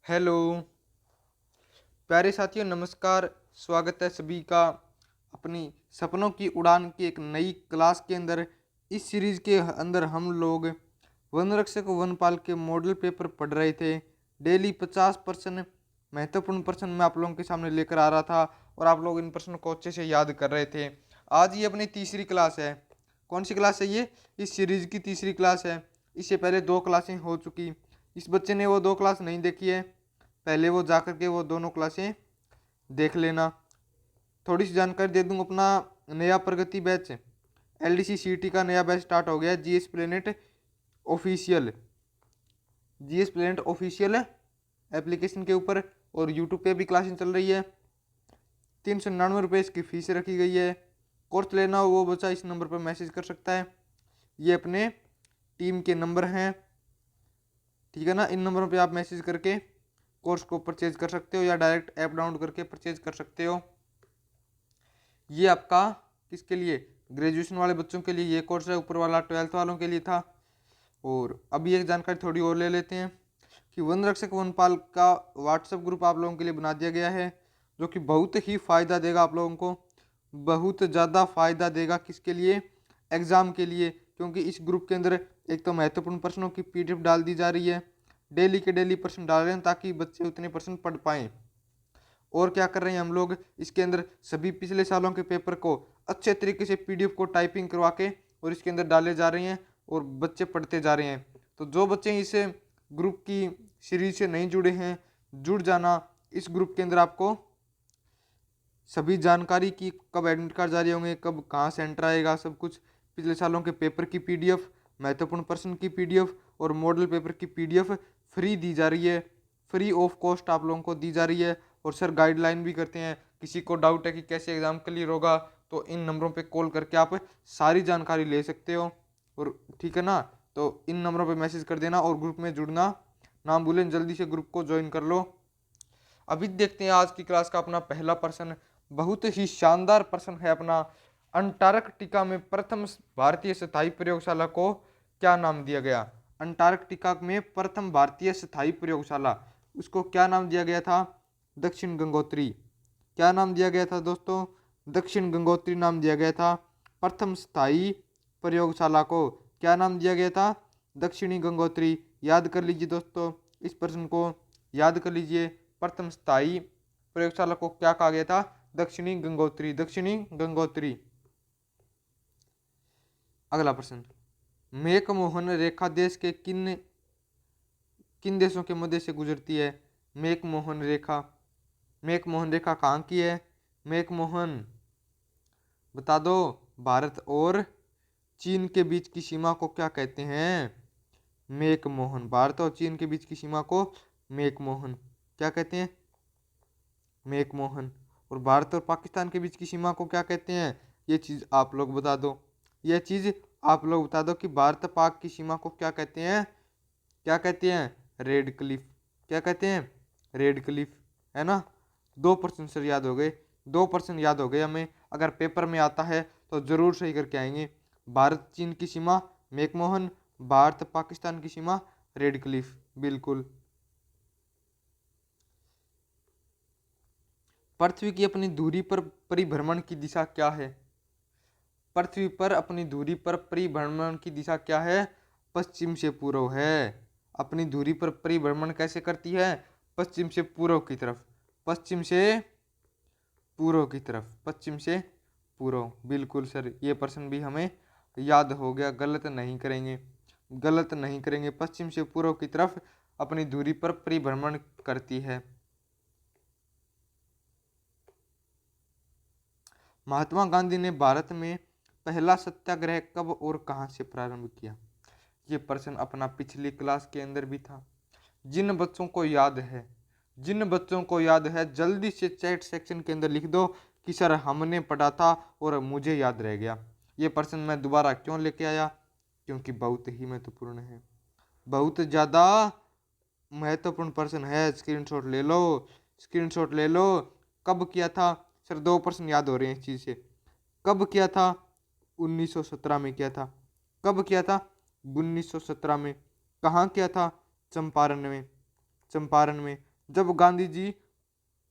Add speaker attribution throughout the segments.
Speaker 1: Hello प्यारे साथियों, नमस्कार। स्वागत है सभी का अपनी सपनों की उड़ान की एक नई क्लास के अंदर। इस सीरीज के अंदर हम लोग वन रक्षक वनपाल के मॉडल पेपर पढ़ रहे थे। डेली 50% महत्वपूर्ण प्रश्न मैं आप लोगों के सामने लेकर आ रहा था और आप लोग इन प्रश्नों को अच्छे से याद कर रहे थे। आज ये अपनी तीसरी क्लास है। कौन सी क्लास है ये? इस सीरीज की तीसरी क्लास है। इससे पहले 2 क्लासें हो चुकी। इस बच्चे ने वो 2 क्लास नहीं देखी है, पहले वो जाकर के वो दोनों क्लासें देख लेना। थोड़ी सी जानकारी दे दूं। अपना नया प्रगति बैच एलडीसी सीटी का नया बैच स्टार्ट हो गया। Official GS planet official application के ऊपर और यूट्यूब पे भी क्लासें चल रही है। 399 रुपये इसकी फीस रखी गई है। कोर्स लेना हो वो बच्चा इस नंबर पर मैसेज कर सकता है। ये अपने टीम के नंबर हैं, ठीक है ना। इन नंबरों पे आप मैसेज करके कोर्स को परचेज कर सकते हो या डायरेक्ट ऐप डाउनलोड करके परचेज कर सकते हो। ये आपका किसके लिए? ग्रेजुएशन वाले बच्चों के लिए ये कोर्स है। ऊपर वाला 12th वालों के लिए था। और अभी एक जानकारी थोड़ी और ले लेते हैं कि वन रक्षक वनपाल का व्हाट्सएप ग्रुप आप लोगों के लिए बना दिया गया है, जो कि बहुत ही फ़ायदा देगा आप लोगों को। बहुत ज़्यादा फ़ायदा देगा किसके लिए? एग्ज़ाम के लिए। क्योंकि इस ग्रुप के अंदर एक तो महत्वपूर्ण प्रश्नों की पीडीएफ डाल दी जा रही है। डेली के डेली प्रश्न डाल रहे हैं ताकि बच्चे उतने प्रश्न पढ़ पाएँ। और क्या कर रहे हैं हम लोग, इसके अंदर सभी पिछले सालों के पेपर को अच्छे तरीके से पीडीएफ को टाइपिंग करवा के और इसके अंदर डाले जा रहे हैं और बच्चे पढ़ते जा रहे हैं। तो जो बच्चे इस ग्रुप की सीरीज से नहीं जुड़े हैं, जुड़ जाना। इस ग्रुप के अंदर आपको सभी जानकारी की, कब एडमिट कार्ड जारी होंगे, कब कहाँ सेंटर आएगा, सब कुछ, पिछले सालों के पेपर की पीडीएफ, महत्वपूर्ण प्रश्न की पीडीएफ और मॉडल पेपर की पीडीएफ फ्री दी जा रही है। फ्री ऑफ कॉस्ट आप लोगों को दी जा रही है। और सर गाइडलाइन भी करते हैं। किसी को डाउट है कि कैसे एग्जाम क्लियर होगा तो इन नंबरों पे कॉल करके आप सारी जानकारी ले सकते हो। और ठीक है ना, तो इन नंबरों पे मैसेज कर देना और ग्रुप में जुड़ना ना भूलें। जल्दी से ग्रुप को ज्वाइन कर लो। अभी देखते हैं आज की क्लास का अपना पहला प्रश्न। बहुत ही शानदार प्रश्न है अपना। अंटार्कटिका में प्रथम भारतीय स्थायी प्रयोगशाला को क्या नाम दिया गया? अंटार्कटिका में प्रथम भारतीय स्थायी प्रयोगशाला, उसको क्या नाम दिया गया था? दक्षिण गंगोत्री। क्या नाम दिया गया था दोस्तों? दक्षिण गंगोत्री नाम दिया गया था। प्रथम स्थायी प्रयोगशाला को क्या नाम दिया गया था? दक्षिणी गंगोत्री। याद कर लीजिए दोस्तों, इस प्रश्न को याद कर लीजिए। प्रथम स्थायी प्रयोगशाला को क्या कहा गया था? दक्षिणी गंगोत्री। दक्षिणी गंगोत्री। अगला प्रश्न, मैकमोहन रेखा देश के किन किन देशों के मध्य से गुजरती है? मैकमोहन रेखा। मैकमोहन रेखा कहाँ की है? मैकमोहन बता दो। भारत और चीन के बीच की सीमा को क्या कहते हैं? मैकमोहन। भारत और चीन के बीच की सीमा को मैकमोहन क्या कहते हैं? मैकमोहन। और भारत और पाकिस्तान के बीच की सीमा को क्या कहते हैं? ये चीज़ आप लोग बता दो। ये चीज़ आप लोग बता दो कि भारत पाक की सीमा को क्या कहते हैं? क्या कहते हैं? Red Cliff. क्या कहते हैं? रेड क्लिफ, है ना। 2% सर याद हो गए। 2% याद हो गए हमें। अगर पेपर में आता है तो ज़रूर सही करके आएंगे। भारत चीन की सीमा मैकमोहन, भारत पाकिस्तान की सीमा रेड क्लिफ। बिल्कुल। पृथ्वी की अपनी धुरी पर परिभ्रमण की दिशा क्या है? पृथ्वी पर अपनी धुरी पर परिभ्रमण की दिशा क्या है? पश्चिम से पूर्व है। अपनी धुरी पर परिभ्रमण कैसे करती है? पश्चिम से पूर्व की तरफ। पश्चिम से पूर्व की तरफ। पश्चिम से पूर्व। बिल्कुल सर, ये प्रश्न भी हमें याद हो गया। गलत नहीं करेंगे, गलत नहीं करेंगे। पश्चिम से पूर्व की तरफ अपनी धुरी पर परिभ्रमण करती है। महात्मा गांधी ने भारत में पहला सत्याग्रह कब और कहां से प्रारंभ किया? ये प्रश्न अपना पिछली क्लास के अंदर भी था। जिन बच्चों को याद है, जिन बच्चों को याद है जल्दी से चैट सेक्शन के अंदर लिख दो कि सर हमने पढ़ा था और मुझे याद रह गया। ये प्रश्न मैं दोबारा क्यों लेके आया? क्योंकि बहुत ही महत्वपूर्ण है। बहुत ज़्यादा महत्वपूर्ण प्रश्न है। स्क्रीनशॉट ले लो, स्क्रीनशॉट ले लो। कब किया था? सर 2% याद हो रहे हैं इस चीज़ से। कब किया था? 1917 में किया था। कब किया था? 1917 में। कहाँ किया था? चंपारण में। चंपारण में। जब गांधी जी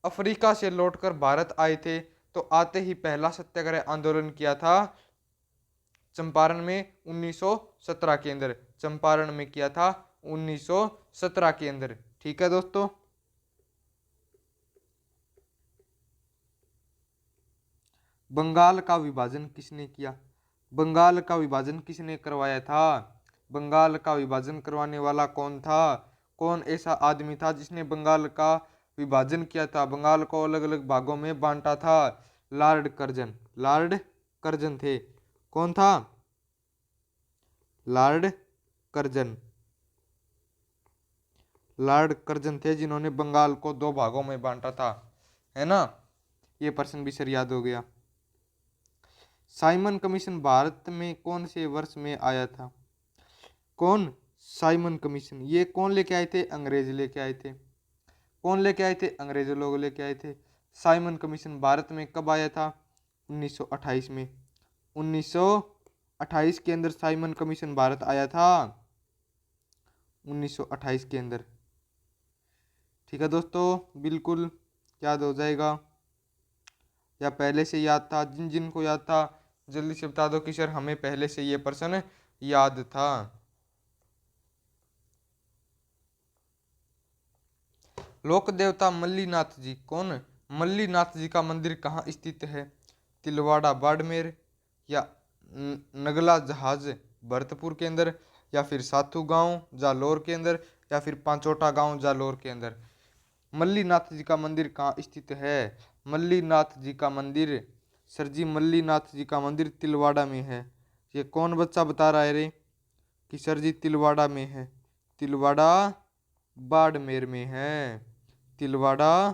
Speaker 1: अफ्रीका से लौटकर भारत आए थे तो आते ही पहला सत्याग्रह आंदोलन किया था चंपारण में 1917 के अंदर। चंपारण में किया था 1917 के अंदर। ठीक है दोस्तों। बंगाल का विभाजन किसने किया? बंगाल का विभाजन किसने करवाया था? बंगाल का विभाजन करवाने वाला कौन था? कौन ऐसा आदमी था जिसने बंगाल का विभाजन किया था, बंगाल को अलग अलग भागों में बांटा था? Lord Curzon. लॉर्ड कर्जन थे। कौन था? Lord Curzon. लॉर्ड कर्जन थे जिन्होंने बंगाल को दो भागों में बांटा था, है ना। ये प्रश्न भी सर याद हो गया। साइमन कमीशन भारत में कौन से वर्ष में आया था? कौन? साइमन कमीशन ये कौन लेके आए थे? अंग्रेज लेके आए थे। कौन लेके आए थे? अंग्रेज लोग लेके आए थे। साइमन कमीशन भारत में कब आया था? 1928 में। 1928 के अंदर साइमन कमीशन भारत आया था। 1928 के अंदर। ठीक है दोस्तों, बिल्कुल याद हो जाएगा या पहले से याद था? जिन जिन को याद था जल्दी से बता दो कि सर हमें पहले से ये प्रश्न याद था। लोक देवता मल्लीनाथ जी कौन? मल्लीनाथ जी का मंदिर कहाँ स्थित है? तिलवाड़ा बाड़मेर, या नगला जहाज भरतपुर के अंदर, या फिर साथू गांव जालोर के अंदर, या फिर पांचोटा गांव जालोर के अंदर? मल्लीनाथ जी का मंदिर कहाँ स्थित है? मल्लीनाथ जी का मंदिर, सर जी मल्लीनाथ जी का मंदिर तिलवाड़ा में है। ये कौन बच्चा बता रहा है रे कि सर जी तिलवाड़ा में है? तिलवाड़ा बाड़मेर में है। तिलवाड़ा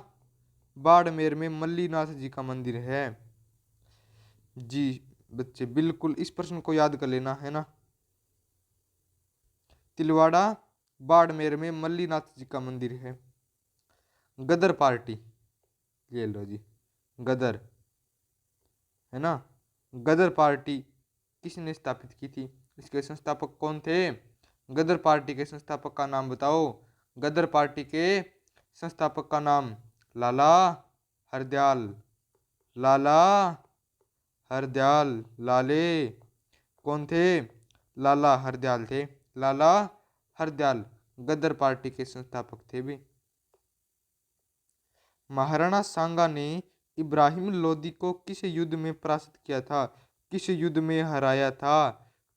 Speaker 1: बाड़मेर में मल्लीनाथ जी का मंदिर है। जी बच्चे बिल्कुल इस प्रश्न को याद कर लेना, है ना। तिलवाड़ा बाड़मेर में मल्लीनाथ जी का मंदिर है। गदर पार्टी, ये लो जी, गदर, है ना। गदर पार्टी किसने स्थापित की थी? इसके संस्थापक कौन थे? गदर पार्टी के संस्थापक का नाम बताओ। गदर पार्टी के संस्थापक का नाम लाला हरदयाल। लाला हरदयाल। लाले कौन थे? लाला हरदयाल थे। लाला हरदयाल गदर पार्टी के संस्थापक थे भी। महाराणा सांगा ने इब्राहिम लोदी को किस युद्ध में पराजित किया था? किस युद्ध में हराया था?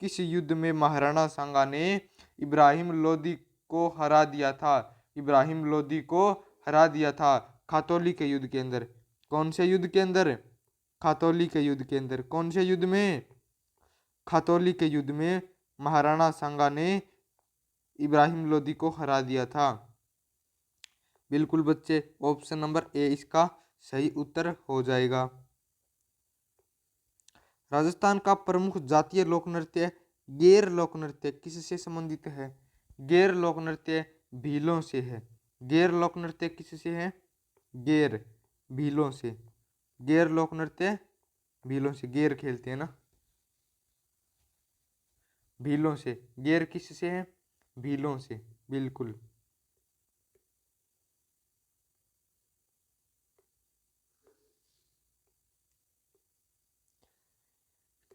Speaker 1: किस युद्ध में महाराणा सांगा ने इब्राहिम लोदी को हरा दिया था? इब्राहिम लोदी को हरा दिया था खातौली के युद्ध के अंदर। कौन से युद्ध के अंदर? खातौली के युद्ध के अंदर। कौन से युद्ध में? खातौली के युद्ध में महाराणा सांगा ने इब्राहिम लोदी को हरा दिया था। बिल्कुल बच्चे, ऑप्शन नंबर ए इसका सही उत्तर हो जाएगा। राजस्थान का प्रमुख जातीय लोक नृत्य गैर लोक नृत्य किससे संबंधित है? गैर लोक नृत्य भीलों से है। गैर लोक नृत्य किससे है? गैर भीलों से। गैर लोक नृत्य भीलों से। गैर खेलते हैं ना, भीलों से। गैर किससे है? भीलों से, बिल्कुल।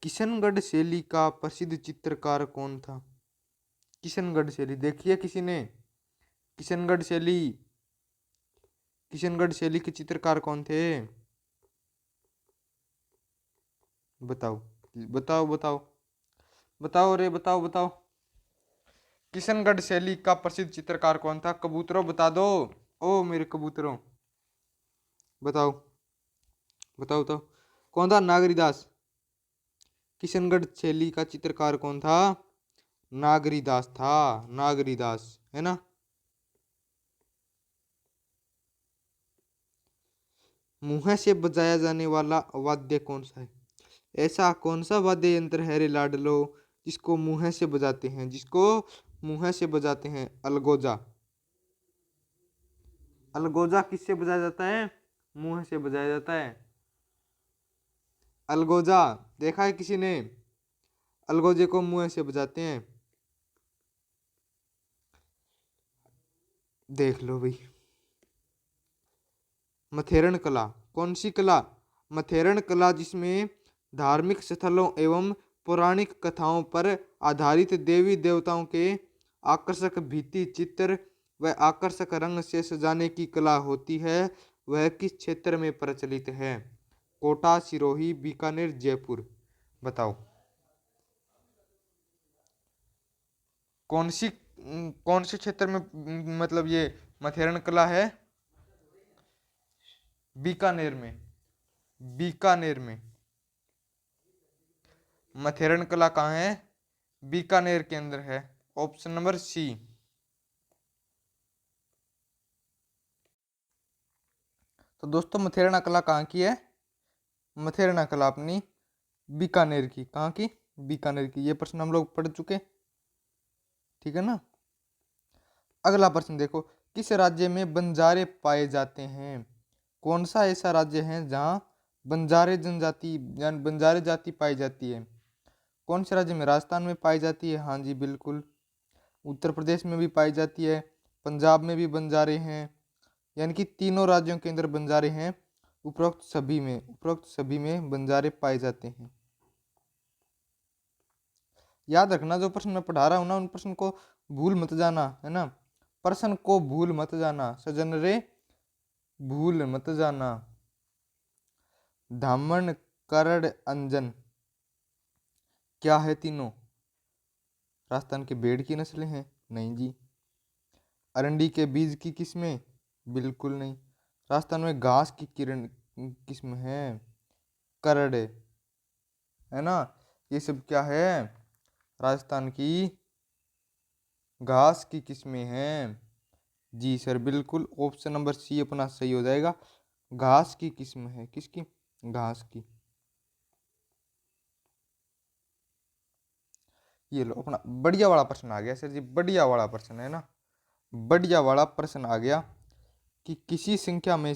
Speaker 1: किशनगढ़ शैली का प्रसिद्ध चित्रकार कौन था? किशनगढ़ शैली देखिए किसी ने? किशनगढ़ शैली, किशनगढ़ शैली के चित्रकार कौन थे? बताओ बताओ बताओ बताओ रे, बताओ बताओ। किशनगढ़ शैली का प्रसिद्ध चित्रकार कौन था? कबूतरों बता दो। ओ मेरे कबूतरों, बताओ बताओ बताओ। कौन था? नागरीदास। किशनगढ़ शैली का चित्रकार कौन था? नागरीदास था। नागरीदास, है ना। मुंह से बजाया जाने वाला वाद्य कौन सा है? ऐसा कौन सा वाद्य यंत्र है रे लाडलो जिसको मुंह से बजाते हैं? जिसको मुंह से बजाते हैं? अलगोजा। अलगोजा किससे बजाया जाता है? मुंह से बजाया जाता है। अलगोजा देखा है किसी ने? अलगोजे को मुंह से बजाते हैं। देख लो भाई। मथेरन कला। कौन सी कला? मथेरन कला, जिसमें धार्मिक स्थलों एवं पौराणिक कथाओं पर आधारित देवी देवताओं के आकर्षक भित्ति चित्र व आकर्षक रंग से सजाने की कला होती है, वह किस क्षेत्र में प्रचलित है? कोटा, सिरोही, बीकानेर, जयपुर। बताओ कौन से क्षेत्र में मतलब ये मथेरन कला है? बीकानेर में। बीकानेर में मथेरन कला कहाँ है? बीकानेर के अंदर है। Option number C. तो दोस्तों मथेरना कला कहाँ की है? मथेरना कला अपनी बीकानेर की। कहाँ की? बीकानेर की। ये प्रश्न हम लोग पढ़ चुके, ठीक है ना। अगला प्रश्न देखो, किस राज्य में बंजारे पाए जाते हैं? कौन सा ऐसा राज्य है जहाँ बंजारे जनजाति यानी बंजारे जाति पाई जाती है? कौन से राज्य में? राजस्थान में पाई जाती है, हाँ जी बिल्कुल। उत्तर प्रदेश में भी पाई जाती है, पंजाब में भी बंजारे हैं, यानी कि तीनों राज्यों के अंदर बंजारे हैं। उपरोक्त सभी में बंजारे पाए जाते हैं। याद रखना, जो प्रश्न मैं पढ़ा रहा हूं ना, उन प्रश्न को भूल मत जाना, है ना। प्रश्न को भूल मत जाना सजन रे, भूल मत जाना। धामन, करड़, अंजन क्या है तीनों? राजस्थान के भेड़ की नस्लें हैं? नहीं जी। अरंडी के बीज की किस्में? बिल्कुल नहीं। राजस्थान में घास की किरण किस्म है? करड़, है ना। ये सब क्या है? राजस्थान की घास की किस्में हैं। जी सर बिल्कुल, ऑप्शन नंबर सी अपना सही हो जाएगा। घास की किस्म है। किसकी? घास की। ये लो अपना बढ़िया वाला प्रश्न आ गया सर जी, बढ़िया वाला प्रश्न है ना। बढ़िया वाला प्रश्न आ गया कि किसी संख्या में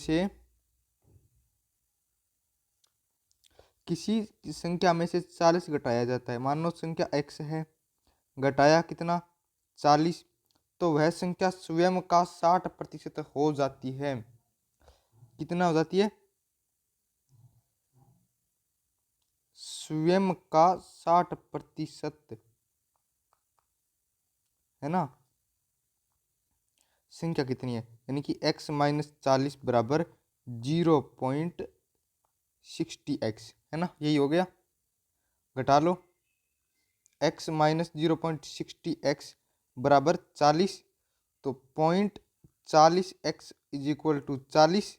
Speaker 1: से 40 घटाया जाता है। मान लो संख्या x है, घटाया कितना? 40, तो वह संख्या स्वयं का 60% हो जाती है। कितना हो जाती है? स्वयं का 60%, है ना। संख्या कितनी है? यानी कि x माइनस 40 बराबर 0.60x, है ना। यही हो गया। घटा लो, x माइनस 0.60x बराबर 40, तो 0.40x इज इक्वल टू 40।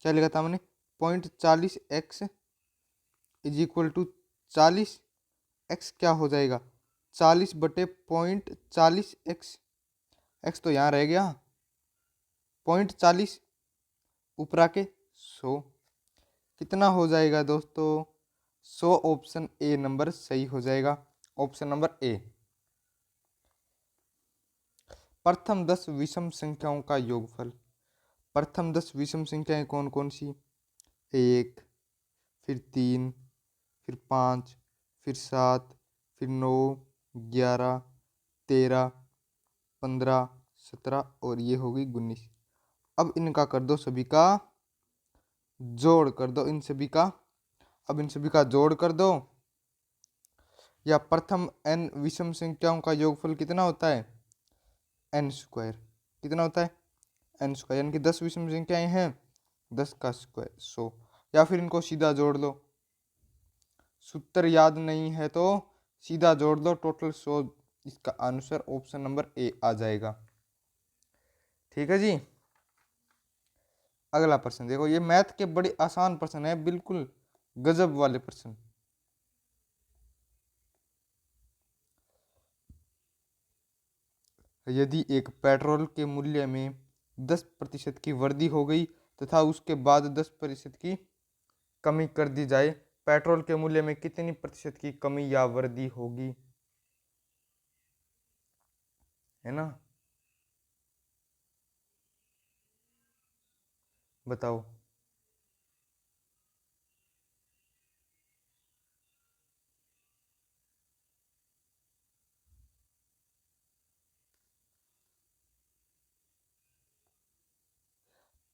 Speaker 1: क्या लिखा था हमने? 0.40x is equal to 40। x क्या हो जाएगा? 40/0.40x। x तो यहाँ रह गया, 0.40 ऊपर आके 100। कितना हो जाएगा दोस्तों? 100। ऑप्शन ए नंबर सही हो जाएगा। ऑप्शन नंबर ए। प्रथम 10 विषम संख्याओं का योगफल। प्रथम 10 विषम संख्याएं कौन कौन सी? 1, फिर 3, फिर 5, फिर 7, फिर 9, 11, 13, 15, 17 और ये होगी 19। अब इनका कर दो सभी का जोड़ कर दो, इन सभी का। अब इन सभी का जोड़ कर दो, या प्रथम n विषम संख्याओं का योगफल कितना होता है? n square. कितना होता है? n स्क्वायर, यानी कि 10 विषम संख्याएं हैं, 10 का स्क्वायर 100। या फिर इनको सीधा जोड़ लो, सूत्र याद नहीं है तो सीधा जोड़ दो, टोटल 100। इसका आंसर ऑप्शन नंबर ए आ जाएगा। ठीक है जी। अगला प्रश्न देखो, ये मैथ के बड़े आसान प्रश्न है, बिल्कुल गजब वाले प्रश्न। यदि एक पेट्रोल के मूल्य में 10% की वृद्धि हो गई तथा उसके बाद 10% की कमी कर दी जाए, पेट्रोल के मूल्य में कितनी प्रतिशत की कमी या वृद्धि होगी? है ना। बताओ।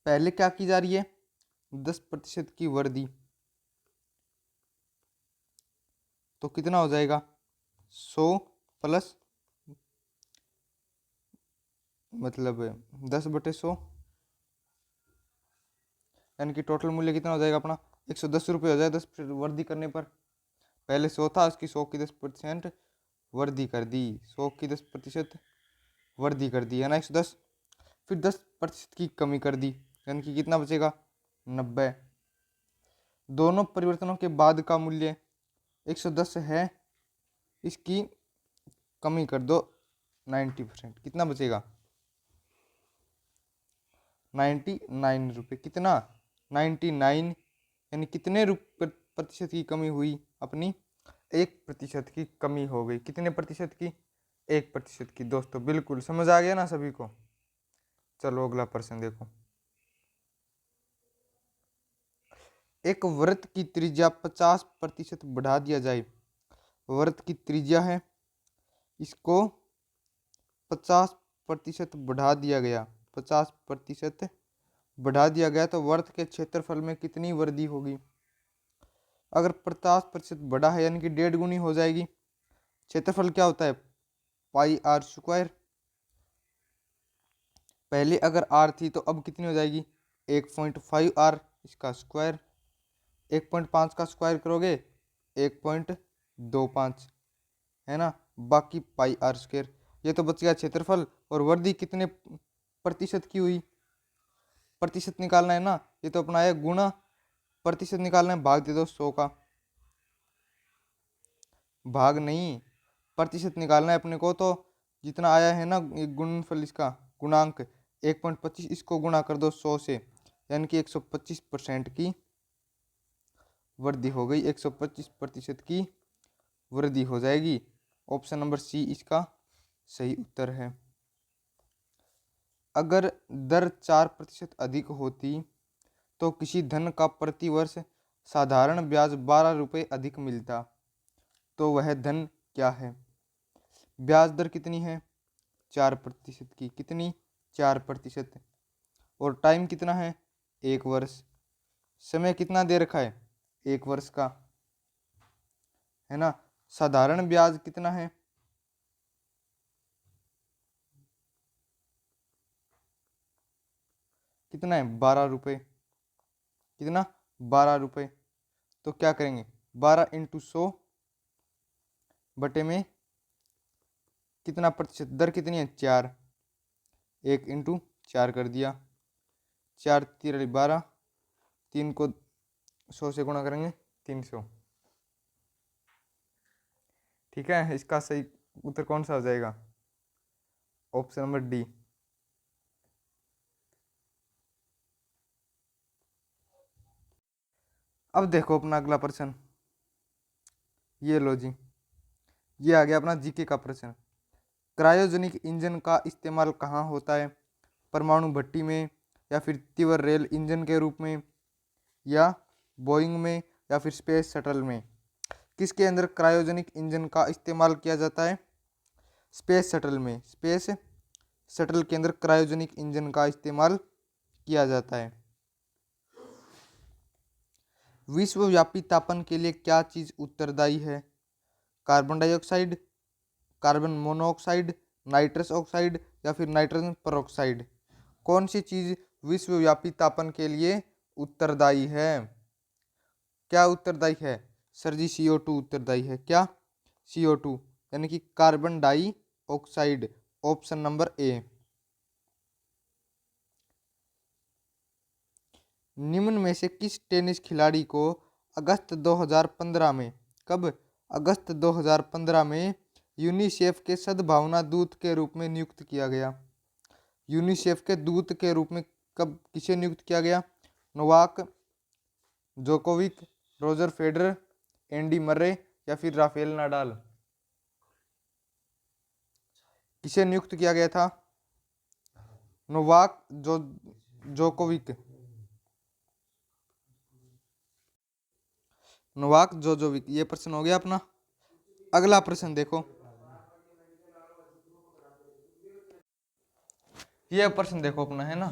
Speaker 1: पहले क्या की जा रही है, 10% की वृद्धि, तो कितना हो जाएगा 100 प्लस मतलब 10/100, यानी कि टोटल मूल्य कितना हो जाएगा अपना 110 रुपये हो जाएगा 10% वृद्धि करने पर। पहले 100 था, उसकी 100 की 10% वृद्धि कर दी, 100 की 10% वृद्धि कर दी है ना 110, फिर 10% की कमी कर दी, यानी कि कितना बचेगा 90। दोनों परिवर्तनों के बाद का मूल्य 110 है, इसकी कमी कर दो 90%, कितना बचेगा 99 रुपये। कितना 99, यानी कितने प्रतिशत की कमी हुई अपनी, 1% की कमी हो गई। कितने प्रतिशत की, 1% की। दोस्तों बिल्कुल समझ आ गया ना सभी को। चलो अगला प्रश्न देखो। एक वृत्त की त्रिज्या 50% बढ़ा दिया जाए। वृत्त की त्रिज्या है, इसको 50% बढ़ा दिया गया, 50% बढ़ा दिया गया, तो वृत्त के क्षेत्रफल में कितनी वृद्धि होगी। अगर 50% बढ़ा है यानी कि 1.5 गुनी हो जाएगी। क्षेत्रफल क्या होता है, πr²। पहले अगर r थी तो अब कितनी हो जाएगी 1.5r, इसका स्क्वायर। 1.5 का स्क्वायर करोगे 1.25 है ना, बाकी πr²। ये तो बच गया क्षेत्रफल। और वृद्धि कितने प्रतिशत की हुई, प्रतिशत निकालना है ना, ये तो अपना है गुणा, प्रतिशत निकालना है, भाग दे दो 100 का। भाग नहीं, प्रतिशत निकालना है अपने को, तो जितना आया है ना एक गुणनफल, इसका गुणांक 1.25, इसको गुणा कर दो 100 से, यानी कि 125% की वृद्धि हो गई, 125% की वृद्धि हो जाएगी। ऑप्शन नंबर सी इसका सही उत्तर है। अगर दर 4% अधिक होती तो किसी धन का प्रतिवर्ष साधारण ब्याज 12 रुपये अधिक मिलता, तो वह धन क्या है। ब्याज दर कितनी है 4% की, कितनी 4%, और टाइम कितना है 1 वर्ष, समय कितना दे रखा है 1 वर्ष का, है ना। साधारण ब्याज कितना है, कितना है 12 रुपये, कितना 12 रुपये। तो क्या करेंगे 12 × 100 बटे में कितना प्रतिशत, दर कितनी है 4, 1 × 4 कर दिया, 4 × 12, 3 को 100 से गुणा करेंगे 300। ठीक है, इसका सही उत्तर कौन सा हो जाएगा, ऑप्शन नंबर डी। अब देखो अपना अगला प्रश्न, ये लो जी, ये आ गया अपना जीके का प्रश्न। क्रायोजेनिक इंजन का इस्तेमाल कहाँ होता है, परमाणु भट्टी में, या फिर तीव्र रेल इंजन के रूप में, या बोइंग में, या फिर स्पेस शटल में। किसके अंदर क्रायोजेनिक इंजन का इस्तेमाल किया जाता है, स्पेस शटल में। स्पेस शटल के अंदर क्रायोजेनिक इंजन का इस्तेमाल किया जाता है। विश्वव्यापी तापन के लिए क्या चीज उत्तरदायी है, carbon dioxide, carbon monoxide, nitrous oxide, या फिर नाइट्रोजन परऑक्साइड। कौन सी चीज विश्वव्यापी तापन के लिए उत्तरदायी है, क्या उत्तरदायी है सर जी, CO2 उत्तरदायी है। क्या CO2, यानी कि carbon dioxide, option number A. निम्न में से किस टेनिस खिलाड़ी को अगस्त 2015 में, कब, अगस्त 2015 में यूनिसेफ के सद्भावना दूत के रूप में नियुक्त किया गया। यूनिसेफ के दूत के रूप में कब किसे नियुक्त किया गया, Novak Djokovic, Roger Federer, Andy Murray, या फिर राफेल नाडाल। किसे नियुक्त किया गया था, नोवाक जोकोविक, नोवाक जोजोविक। ये प्रश्न हो गया अपना। अगला प्रश्न देखो, ये प्रश्न देखो अपना, है ना।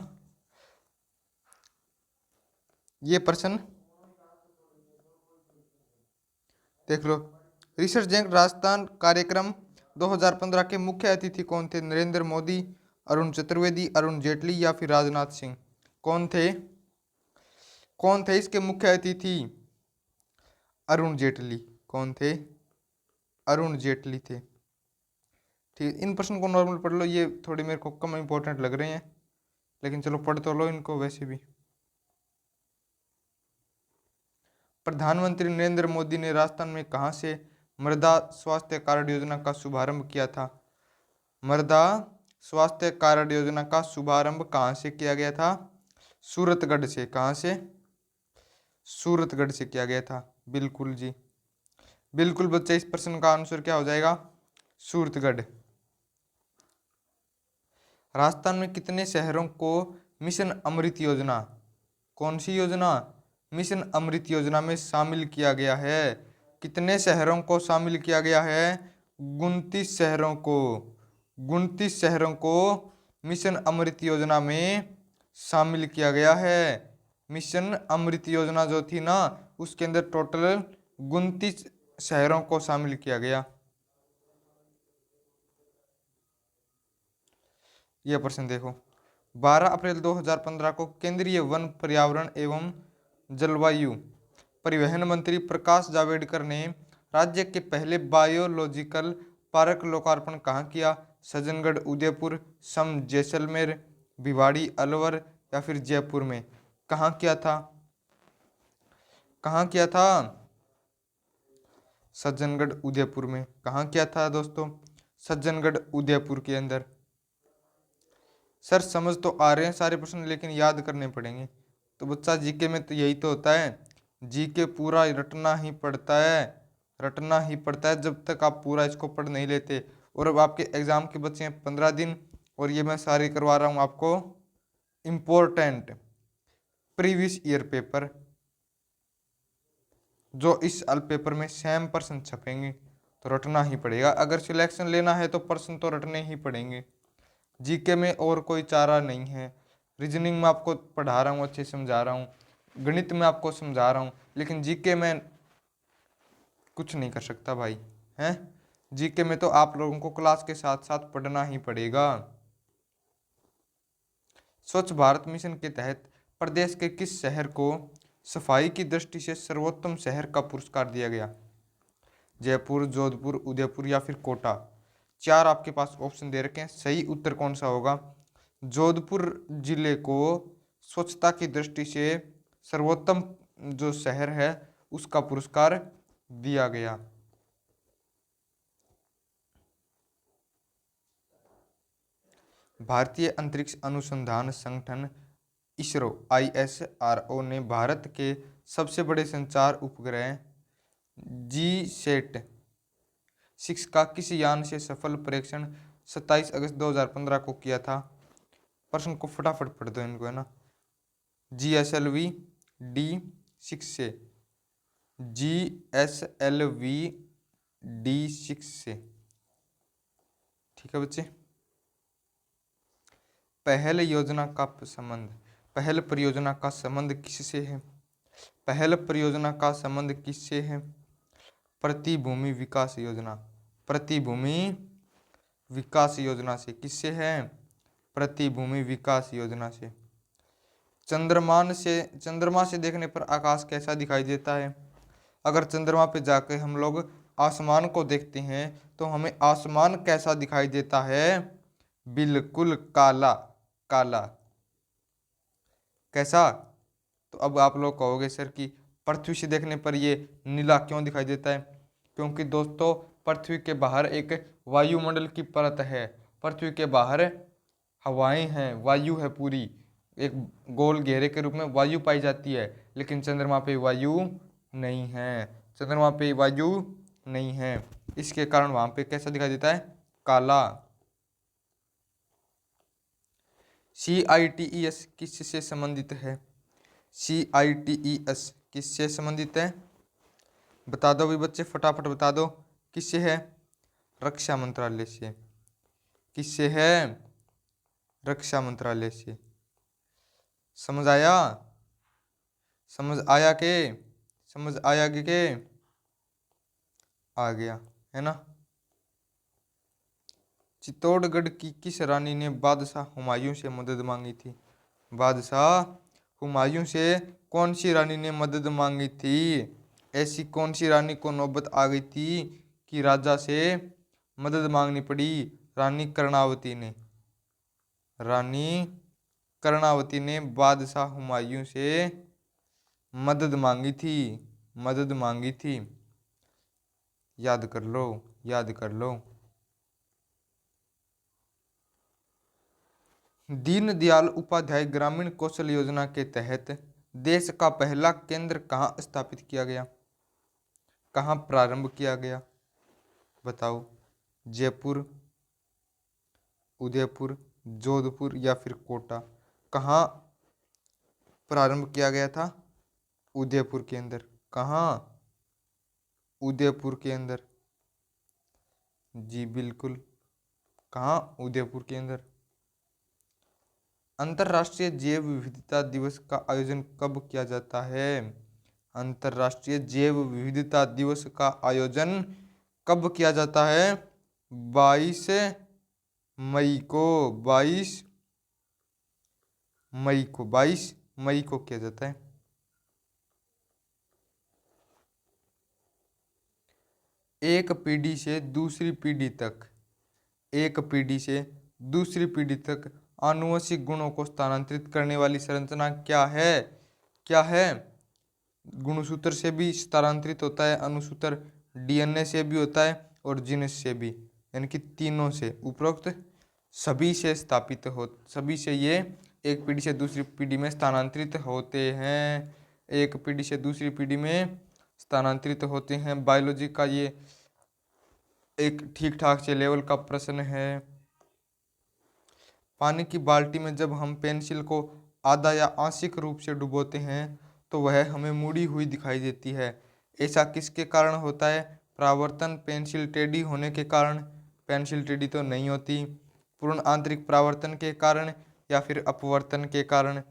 Speaker 1: ये प्रश्न देख लो। रिसर्च बैंक राजस्थान कार्यक्रम 2015 के मुख्य अतिथि कौन थे? नरेंद्र मोदी, अरुण चतुर्वेदी, अरुण जेटली या फिर राजनाथ सिंह? कौन थे? कौन थे इसके मुख्य अतिथि? अरुण जेटली। कौन थे? अरुण जेटली थे। ठीक, इन प्रश्न को नॉर्मल पढ़ लो, ये थोड़े मेरे को कम इंपॉर्टेंट लग रहे हैं, लेकिन चलो पढ़ तो लो इनको वैसे भी। प्रधानमंत्री नरेंद्र मोदी ने राजस्थान में कहां से मृदा स्वास्थ्य कार्ड योजना का शुभारंभ किया था? मृदा स्वास्थ्य कार्ड योजना का शुभारंभ कहां से किया गया था? सूरतगढ़ से। कहां से? सूरतगढ़ से किया गया था। बिल्कुल जी, बिल्कुल बच्चे, इस प्रश्न का आंसर क्या हो जाएगा? सूरतगढ़। राजस्थान में कितने शहरों को मिशन अमृत योजना, कौन सी योजना? मिशन अमृत योजना में शामिल किया गया है? कितने शहरों को शामिल किया गया है? 29 शहरों को। 29 शहरों को मिशन अमृत योजना में शामिल किया गया है। मिशन अमृत योजना जो थी ना, उसके अंदर टोटल 29 शहरों को शामिल किया गया। यह प्रश्न देखो। 12 अप्रैल 2015 को केंद्रीय वन, पर्यावरण एवं जलवायु परिवहन मंत्री प्रकाश जावड़ेकर ने राज्य के पहले बायोलॉजिकल पार्क लोकार्पण कहाँ किया? सज्जनगढ़, उदयपुर, सम, जैसलमेर, भिवाड़ी, अलवर या फिर जयपुर में? कहाँ किया था? कहाँ किया था? सज्जनगढ़, उदयपुर में। कहाँ किया था दोस्तों? सज्जनगढ़, उदयपुर के अंदर। सर समझ तो आ रहे हैं सारे प्रश्न, लेकिन याद करने पड़ेंगे। तो बच्चा जीके में तो यही तो होता है, जीके पूरा रटना ही पड़ता है, रटना ही पड़ता है जब तक आप पूरा इसको पढ़ नहीं लेते। और अब आपके एग्जाम के बच्चे हैं 15 दिन, और ये मैं सारी करवा रहा हूँ आपको इम्पोर्टेंट प्रीवियस ईयर पेपर, जो इस अल पेपर में सेम प्रश्न छपेंगे, तो रटना ही पड़ेगा। अगर सिलेक्शन लेना है तो प्रश्न तो रटने ही पड़ेंगे। जीके में और कोई चारा नहीं है। रीजनिंग में आपको पढ़ा रहा हूँ, अच्छे समझा रहा हूँ, गणित में आपको समझा रहा हूँ, लेकिन जीके में कुछ नहीं कर सकता भाई, हैं? जीके में तो आप लोगों को क्लास के साथ साथ पढ़ना ही पड़ेगा। स्वच्छ भारत मिशन के तहत प्रदेश के किस शहर को सफाई की दृष्टि से सर्वोत्तम शहर का पुरस्कार दिया गया? जयपुर, जोधपुर, उदयपुर या फिर कोटा? चार आपके पास ऑप्शन दे रखे हैं, सही उत्तर कौन सा होगा? जोधपुर जिले को स्वच्छता की दृष्टि से सर्वोत्तम जो शहर है उसका पुरस्कार दिया गया। भारतीय अंतरिक्ष अनुसंधान संगठन इसरो ISRO ने भारत के सबसे बड़े संचार उपग्रह GSAT-6 का किस यान से सफल परीक्षण 27 अगस्त 2015 को किया था? प्रश्न को फटाफट पढ़ दो इनको, है ना। GSLV-D6 से, GSLV-D6 से। ठीक है बच्चे। पहल योजना का संबंध, पहल परियोजना का संबंध किससे है? पहल परियोजना का संबंध किससे है? प्रतिभूमि विकास योजना, प्रतिभूमि विकास योजना से। किससे है? प्रतिभूमि विकास योजना से। चंद्रमा से देखने पर आकाश कैसा दिखाई देता है? अगर चंद्रमा पे जाकर हम लोग आसमान को देखते हैं तो हमें आसमान कैसा दिखाई देता है? बिल्कुल काला, काला। कैसा? तो अब आप लोग कहोगे सर कि पृथ्वी से देखने पर ये नीला क्यों दिखाई देता है? क्योंकि दोस्तों पृथ्वी के बाहर एक वायुमंडल की परत है, पृथ्वी के बाहर हवाएं हैं, वायु है पूरी, एक गोल घेरे के रूप में वायु पाई जाती है, लेकिन चंद्रमा पे वायु नहीं है, चंद्रमा पे वायु नहीं है, इसके कारण वहां पे कैसा दिखाई देता है? काला। CITES किससे संबंधित है? CITES किससे संबंधित है? बता दो भी बच्चे, फटाफट बता दो। किससे है? रक्षा मंत्रालय से। किससे है? रक्षा मंत्रालय से। समझ आया? समझ आया के? समझ आया के? आ गया है ना। चित्तौड़गढ़ की किस रानी ने बादशाह हुमायूं से मदद मांगी थी? बादशाह हुमायूं से कौन सी रानी ने मदद मांगी थी? ऐसी कौन सी रानी को नौबत आ गई थी कि राजा से मदद मांगनी पड़ी? रानी कर्णावती ने। रानी कर्णावती ने बादशाह हुमायूं से मदद मांगी थी। मदद मांगी थी। याद कर लो, याद कर लो। दीनदयाल उपाध्याय ग्रामीण कौशल योजना के तहत देश का पहला केंद्र कहाँ स्थापित किया गया? कहाँ प्रारंभ किया गया? बताओ। जयपुर, उदयपुर, जोधपुर या फिर कोटा? कहाँ प्रारंभ किया गया था? उदयपुर के अंदर। कहाँ? उदयपुर के अंदर। जी बिल्कुल। कहाँ? उदयपुर के अंदर। अंतर्राष्ट्रीय जैव विविधता दिवस का आयोजन कब किया जाता है? अंतर्राष्ट्रीय जैव विविधता दिवस का आयोजन कब किया जाता है? 22 मई को। 22 मई को। 22 मई को किया जाता है। एक पीढ़ी से दूसरी पीढ़ी तक, एक पीढ़ी से दूसरी पीढ़ी तक आनुवंशिक गुणों को स्थानांतरित करने वाली संरचना क्या है? क्या है? गुणसूत्र से भी स्थानांतरित होता है, अनुसूत्र डीएनए से भी होता है और जीनस से भी, यानी कि तीनों से, उपरोक्त सभी से स्थापित हो, सभी से ये एक पीढ़ी से दूसरी पीढ़ी में स्थानांतरित होते हैं। एक पीढ़ी से दूसरी पीढ़ी में स्थानांतरित होते हैं। बायोलॉजी का ये एक ठीक ठाक से लेवल का प्रश्न है। पानी की बाल्टी में जब हम पेंसिल को आधा या आंशिक रूप से डुबोते हैं तो वह हमें मुड़ी हुई दिखाई देती है। ऐसा किसके कारण होता है? परावर्तन, पेंसिल टेढ़ी होने के कारण? पेंसिल टेढ़ी तो नहीं होती। पूर्ण आंतरिक परावर्तन के कारण या फिर अपवर्तन के कारण?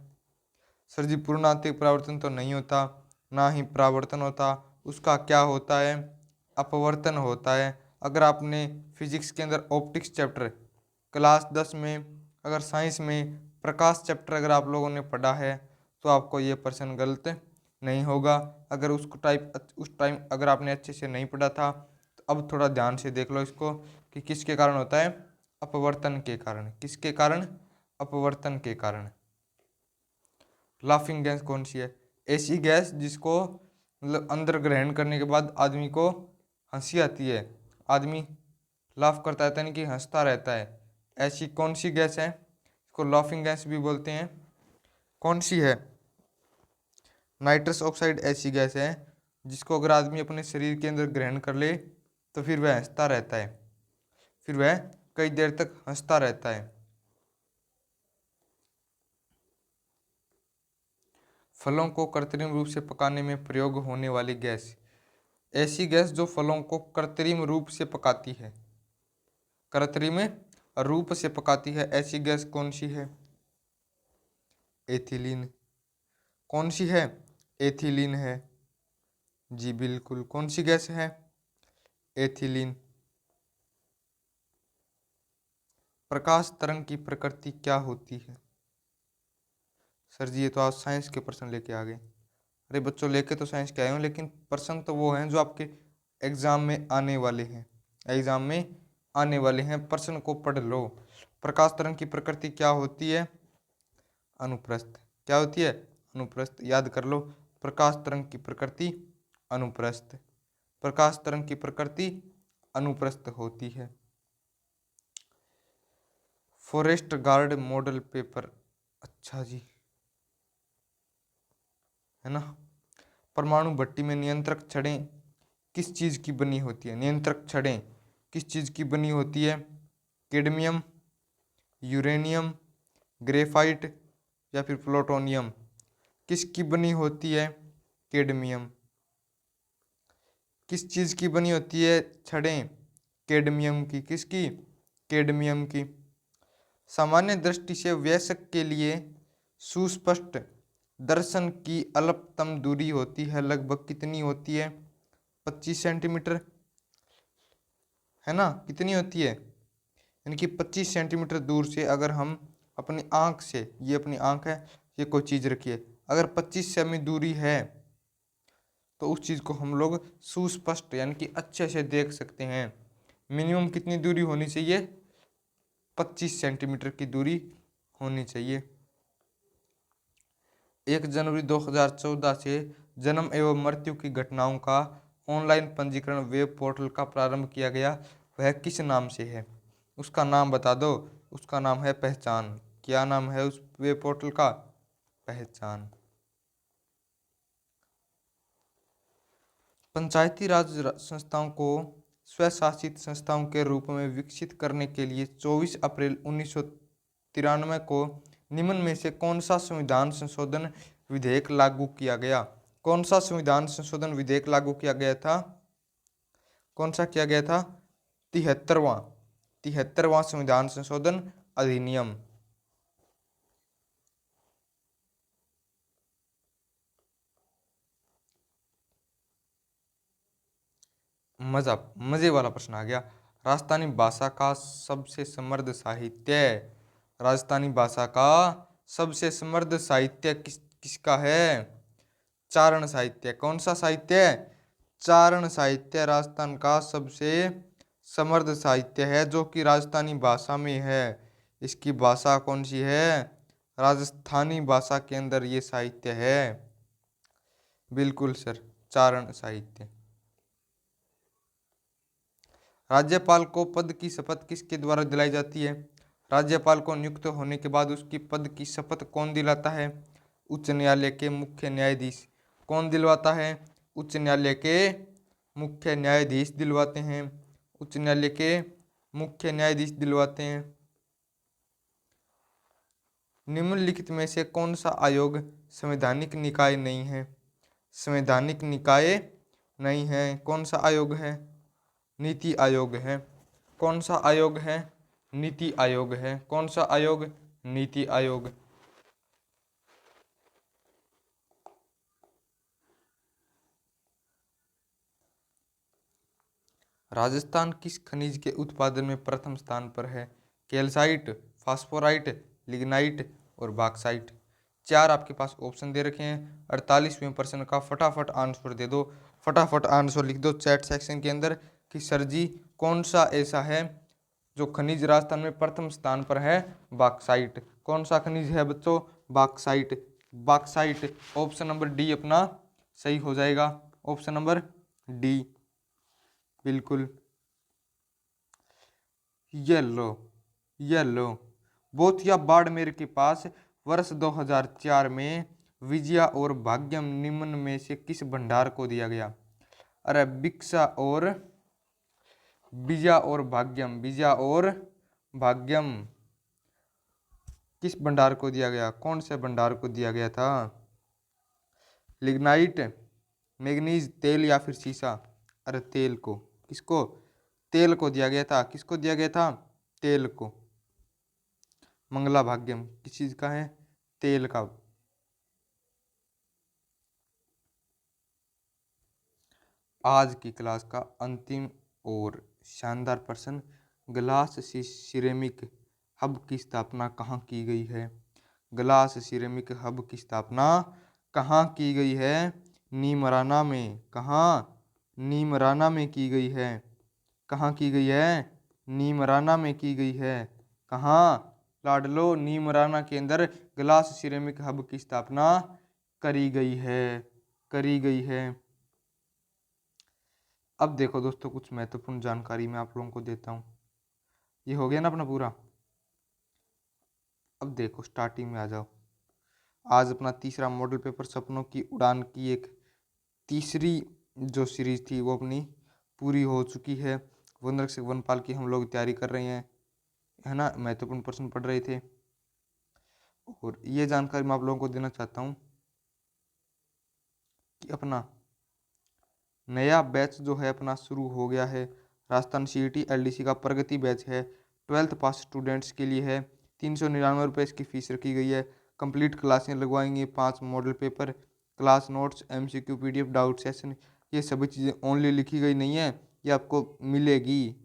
Speaker 1: सर जी पूर्ण आंतरिक परावर्तन तो नहीं होता, ना ही परावर्तन होता। उसका क्या होता है? अपवर्तन होता है। अगर आपने फिजिक्स के अंदर ऑप्टिक्स चैप्टर क्लास 10 में, अगर साइंस में प्रकाश चैप्टर अगर आप लोगों ने पढ़ा है तो आपको ये प्रश्न गलत नहीं होगा। अगर उस टाइम अगर आपने अच्छे से नहीं पढ़ा था तो अब थोड़ा ध्यान से देख लो इसको कि किसके कारण होता है? अपवर्तन के कारण। किसके कारण? अपवर्तन के कारण। लाफिंग गैस कौन सी है? ऐसी गैस जिसको मतलब अंदर ग्रहण करने के बाद आदमी को हंसी आती है, आदमी लाफ करता रहता है, यानी कि हंसता रहता है। ऐसी कौन सी गैस है? इसको लाफिंग गैस भी बोलते हैं। कौन सी है? नाइट्रस ऑक्साइड ऐसी गैस है जिसको अगर आदमी अपने शरीर के अंदर ग्रहण कर ले तो फिर वह हंसता रहता है, फिर वह कई देर तक हंसता रहता है। फलों को कृत्रिम रूप से पकाने में प्रयोग होने वाली गैस? ऐसी गैस जो फलों को कृत्रिम रूप से पकाती है, कृत्रिम रूप से पकाती है, ऐसी गैस कौन सी है? एथिलीन। कौन सी है? एथिलीन है। जी बिल्कुल। कौन सी गैस है? एथिलीन। प्रकाश तरंग की प्रकृति क्या होती है? सर जी ये तो आप साइंस के प्रश्न लेके आ गए। अरे बच्चों लेके तो साइंस के आए हो, लेकिन प्रश्न तो वो हैं जो आपके एग्जाम में आने वाले हैं। एग्जाम में आने वाले हैं, प्रश्न को पढ़ लो। प्रकाश तरंग की प्रकृति क्या होती है? अनुप्रस्थ। क्या होती है? अनुप्रस्थ। याद कर लो। प्रकाश तरंग की प्रकृति अनुप्रस्थ। प्रकाश तरंग की प्रकृति अनुप्रस्थ होती है। फॉरेस्ट गार्ड मॉडल पेपर, अच्छा जी, है ना। परमाणु भट्टी में नियंत्रक छड़ें किस चीज़ की बनी होती है? नियंत्रक छड़ें किस चीज़ की बनी होती है? कैडमियम, यूरेनियम, ग्रेफाइट या फिर प्लूटोनियम? किसकी बनी होती है? कैडमियम। किस चीज़ की बनी होती है छड़ें? कैडमियम की। किसकी? कैडमियम की। सामान्य दृष्टि से वयस्क के लिए सुस्पष्ट दर्शन की अल्पतम दूरी होती है लगभग कितनी होती है? 25 सेंटीमीटर, है ना? कितनी होती है? यानी कि 25 सेंटीमीटर दूर से अगर हम अपनी आंख से, ये अपनी आंख है, ये कोई चीज़ रखी है, अगर 25 सेमी दूरी है तो उस चीज़ को हम लोग सुस्पष्ट यानी कि अच्छे से देख सकते हैं। मिनिमम कितनी दूरी होनी चाहिए? 25 सेंटीमीटर की दूरी होनी चाहिए। 1 जनवरी 2014 से जन्म एवं मृत्यु की घटनाओं का ऑनलाइन पंजीकरण वेब पोर्टल का प्रारंभ किया गया, वह किस नाम से है? उसका नाम बता दो। उसका नाम है पहचान। क्या नाम है उस वेब पोर्टल का? पहचान। पंचायती राज संस्थाओं को स्वशासित संस्थाओं के रूप में विकसित करने के लिए 24 अप्रैल 1993 को निम्न में से कौन सा संविधान संशोधन विधेयक लागू किया गया? कौन सा संविधान संशोधन विधेयक लागू किया गया था? कौन सा किया गया था? 73वां संविधान संशोधन अधिनियम। मजे वाला प्रश्न आ गया। राजस्थानी भाषा का सबसे समृद्ध साहित्य, राजस्थानी भाषा का सबसे समृद्ध साहित्य किसका है? चारण साहित्य। कौन सा साहित्य? चारण साहित्य राजस्थान का सबसे समृद्ध साहित्य है, जो कि राजस्थानी भाषा में है। इसकी भाषा कौन सी है? राजस्थानी भाषा के अंदर ये साहित्य है। बिल्कुल सर, चारण साहित्य। राज्यपाल को पद की शपथ किसके द्वारा दिलाई जाती है? राज्यपाल को नियुक्त होने के बाद उसकी पद की शपथ कौन दिलाता है? उच्च न्यायालय के मुख्य न्यायाधीश। कौन दिलवाता है? उच्च न्यायालय के मुख्य न्यायाधीश दिलवाते हैं। उच्च न्यायालय के मुख्य न्यायाधीश दिलवाते हैं। निम्नलिखित में से कौन सा आयोग संवैधानिक निकाय नहीं है? संवैधानिक निकाय नहीं है। कौन सा आयोग है? नीति आयोग है। कौन सा आयोग है? नीति आयोग है। कौन सा आयोग? नीति आयोग। राजस्थान किस खनिज के उत्पादन में प्रथम स्थान पर है? कैल्साइट, फास्फोराइट, लिग्नाइट और बॉक्साइट। चार आपके पास ऑप्शन दे रखे हैं। 48वें प्रश्न का फटाफट आंसर दे दो। फटाफट आंसर लिख दो चैट सेक्शन के अंदर कि सर जी कौन सा ऐसा है जो खनिज राजस्थान में प्रथम स्थान पर है? बॉक्साइट। कौन सा खनिज है बच्चों? Bauxite. Bauxite. Option number D अपना सही हो जाएगा। Option number D. बिल्कुल। Yellow, yellow. बोथिया बाड़मेर के पास वर्ष 2004 में विजया और भाग्यम निम्न में से किस भंडार को दिया गया? अरे विक्सा और विजया और भाग्यम, विजया और भाग्यम किस भंडार को दिया गया? कौन से भंडार को दिया गया था? लिग्नाइट, मैग्नीज, तेल या फिर सीसा? अरे तेल को। किसको? तेल को दिया गया था। किसको दिया गया था? तेल को। मंगला भाग्यम किस चीज का है? तेल का। आज की क्लास का अंतिम और शानदार प्रश्न, ग्लास सिरेमिक हब की स्थापना कहाँ की गई है? ग्लास सिरेमिक हब की स्थापना कहाँ की गई है? नीमराना में। कहाँ? नीमराना में की गई है। कहाँ की गई है? नीमराना में की गई है। कहाँ? लाडलो, नीमराना के अंदर ग्लास सिरेमिक हब की स्थापना करी गई है। करी गई है। अब देखो दोस्तों, कुछ महत्वपूर्ण जानकारी मैं आप लोगों को देता हूँ। ये हो गया ना अपना पूरा। अब देखो स्टार्टिंग में आ जाओ। आज अपना तीसरा मॉडल पेपर सपनों की उड़ान की एक तीसरी जो सीरीज थी वो अपनी पूरी हो चुकी है। वनरक्षक वनपाल की हम लोग तैयारी कर रहे हैं, है ना? महत्वपूर्ण प्रश्न पढ़ रहे थे और ये जानकारी मैं आप लोगों को देना चाहता हूँ कि अपना नया बैच जो है अपना शुरू हो गया है। राजस्थान सीईटी एलडीसी का प्रगति बैच है। 12th पास स्टूडेंट्स के लिए है। 399 रुपये इसकी फ़ीस रखी गई है। कंप्लीट क्लासें लगवाएंगे, 5 model paper, class notes, MCQ, PDF, doubt session. ये सभी चीज़ें ओनली लिखी गई नहीं है, ये आपको मिलेगी,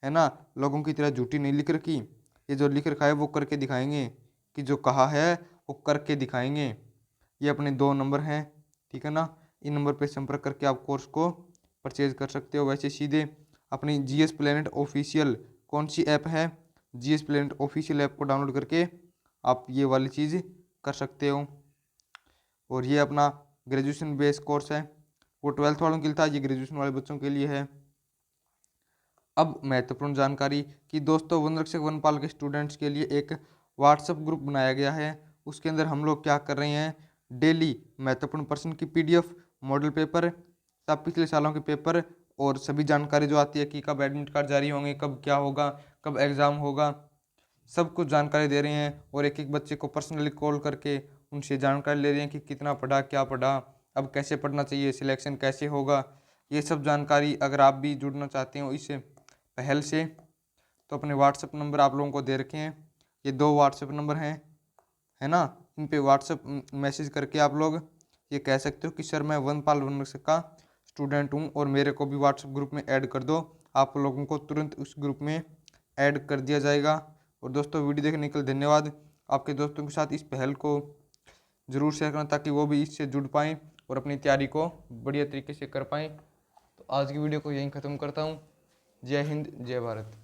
Speaker 1: है ना। लोगों की तरह झूठी नहीं लिख रखी। ये जो लिख रखा है वो करके दिखाएंगे, कि जो कहा है वो करके दिखाएंगे। ये अपने 2 नंबर हैं, ठीक है ना। इन नंबर पे संपर्क करके आप कोर्स को परचेज कर सकते हो। वैसे सीधे अपनी GS प्लेनेट ऑफिशियल कौन सी ऐप है, GS प्लेनेट ऑफिशियल ऐप को डाउनलोड करके आप ये वाली चीज़ कर सकते हो। और ये अपना ग्रेजुएशन बेस कोर्स है, वो 12th वालों के लिए था, ये ग्रेजुएशन वाले बच्चों के लिए है। अब महत्वपूर्ण जानकारी कि दोस्तों वनरक्षक वनपाल के स्टूडेंट्स के लिए एक व्हाट्सएप ग्रुप बनाया गया है। उसके अंदर हम लोग क्या कर रहे हैं, डेली महत्वपूर्ण प्रश्न की PDF, मॉडल पेपर, सब पिछले सालों के पेपर और सभी जानकारी जो आती है कि कब एडमिट कार्ड जारी होंगे, कब क्या होगा, कब एग्ज़ाम होगा, सब कुछ जानकारी दे रहे हैं। और एक एक बच्चे को पर्सनली कॉल करके उनसे जानकारी ले रहे हैं कि कितना पढ़ा, क्या पढ़ा, अब कैसे पढ़ना चाहिए, सिलेक्शन कैसे होगा। ये सब जानकारी अगर आप भी जुड़ना चाहते हो इस पहल से, तो अपने व्हाट्सएप नंबर आप लोगों को दे रखे हैं, ये 2 व्हाट्सएप नंबर हैं, है ना। इन पे व्हाट्सएप मैसेज करके आप लोग ये कह सकते हो कि सर मैं वनपाल वनरक्षक का स्टूडेंट हूँ और मेरे को भी व्हाट्सएप ग्रुप में ऐड कर दो। आप लोगों को तुरंत उस ग्रुप में ऐड कर दिया जाएगा। और दोस्तों वीडियो देखने के लिए धन्यवाद। आपके दोस्तों के साथ इस पहल को ज़रूर शेयर करना ताकि वो भी इससे जुड़ पाएँ और अपनी तैयारी को बढ़िया तरीके से कर पाएँ। तो आज की वीडियो को यहीं ख़त्म करता हूँ। जय हिंद, जय भारत।